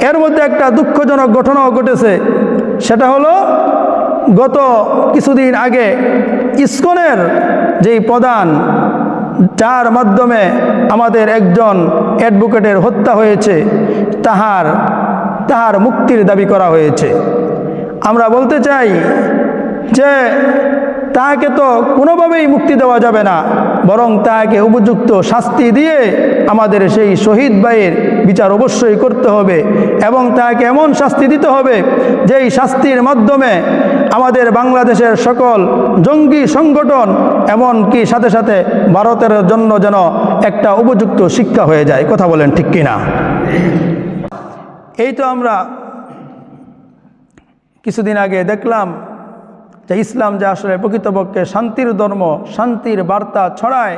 এর মধ্যে একটা দুঃখজনক ঘটনাও ঘটেছে। সেটা হলো গত কিছুদিন আগে ইসকনের যেই প্রধান, যার মাধ্যমে আমাদের একজন অ্যাডভোকেটের হত্যা হয়েছে, তাহার মুক্তির দাবি করা হয়েছে। আমরা বলতে চাই যে তাকে তো কোনোভাবেই মুক্তি দেওয়া যাবে না, বরং তাকে উপযুক্ত শাস্তি দিয়ে আমাদের সেই শহীদ ভাইয়ের বিচার অবশ্যই করতে হবে এবং তাকে এমন শাস্তি দিতে হবে যেই শাস্তির মাধ্যমে আমাদের বাংলাদেশের সকল জঙ্গি সংগঠন এমনকি সাথে সাথে ভারতের জন্য যেন একটা উপযুক্ত শিক্ষা হয়ে যায়। কথা বলেন ঠিক কিনা? এই তো আমরা কিছুদিন আগে দেখলাম যে ইসলাম যে আসলে প্রকৃতপক্ষে শান্তির ধর্ম, শান্তির বার্তা ছড়ায়।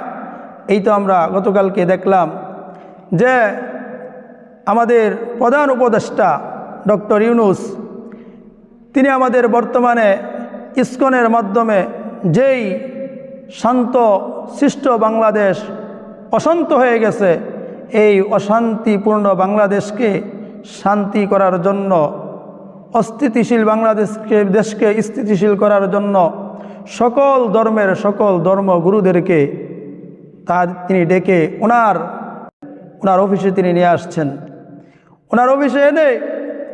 এই তো আমরা গতকালকে দেখলাম যে আমাদের প্রধান উপদেষ্টা ডক্টর ইউনূস, তিনি আমাদের বর্তমানে ইসকনের মাধ্যমে যেই শান্ত সৃষ্ট বাংলাদেশ অশান্ত হয়ে গেছে, এই অশান্তিপূর্ণ বাংলাদেশকে শান্তি করার জন্য, অস্থিতিশীল দেশকে স্থিতিশীল করার জন্য সকল ধর্মের সকল ধর্মগুরুদেরকে তিনি ডেকে ওনার অফিসে তিনি নিয়ে আসছেন। ওনার অফিসে এনে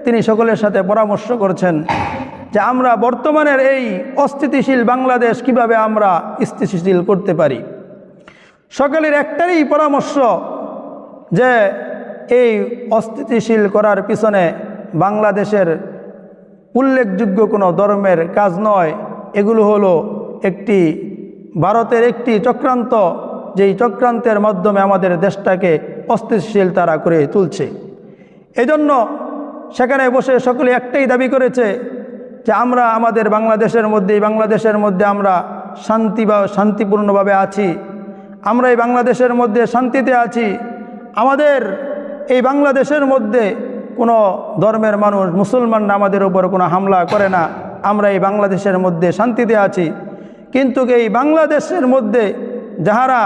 তিনি সকলের সাথে পরামর্শ করছেন যে আমরা বর্তমানের এই অস্থিতিশীল বাংলাদেশ কিভাবে আমরা স্থিতিশীল করতে পারি। সকলের একটারই পরামর্শ যে এই অস্থিতিশীল করার পিছনে বাংলাদেশের উল্লেখযোগ্য কোনো ধর্মের কাজ নয়, এগুলো হলো ভারতের একটি চক্রান্ত, যেই চক্রান্তের মাধ্যমে আমাদের দেশটাকে অস্থিতিশীল তারা করে তুলছে। এজন্য সেখানে বসে সকলে একটাই দাবি করেছে যে আমরা আমাদের বাংলাদেশের মধ্যে আমরা শান্তিপূর্ণভাবে আছি, আমরা এই বাংলাদেশের মধ্যে শান্তিতে আছি, আমাদের এই বাংলাদেশের মধ্যে কোনো ধর্মের মানুষ, মুসলমানরা আমাদের উপর কোনো হামলা করে না, আমরা এই বাংলাদেশের মধ্যে শান্তিতে আছি। কিন্তু এই বাংলাদেশের মধ্যে যাহারা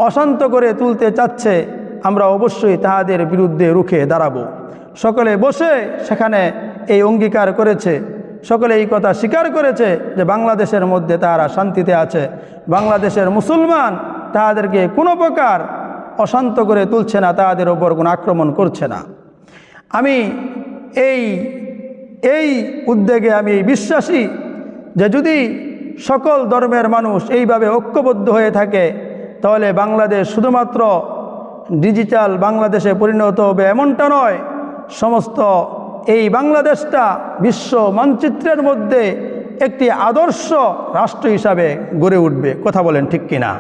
অশান্ত করে তুলতে চাচ্ছে, আমরা অবশ্যই তাহাদের বিরুদ্ধে রুখে দাঁড়াবো। সকলে বসে সেখানে এই অঙ্গীকার করেছে, সকলে এই কথা স্বীকার করেছে যে বাংলাদেশের মধ্যে তারা শান্তিতে আছে, বাংলাদেশের মুসলমান তাহাদেরকে কোনো প্রকার অশান্ত করে তুলছে না, তাদের ওপর কোনো আক্রমণ করছে না। আমি এই উদ্যোগে আমি বিশ্বাসী যে যদি সকল ধর্মের মানুষ এইভাবে ঐক্যবদ্ধ হয়ে থাকে, তাহলে বাংলাদেশ শুধুমাত্র ডিজিটাল বাংলাদেশে পরিণত হবে এমনটা নয়, সমস্ত এই বাংলাদেশটা বিশ্ব মানচিত্রের মধ্যে একটি আদর্শ রাষ্ট্র হিসাবে গড়ে উঠবে। কথা বলেন ঠিক কিনা?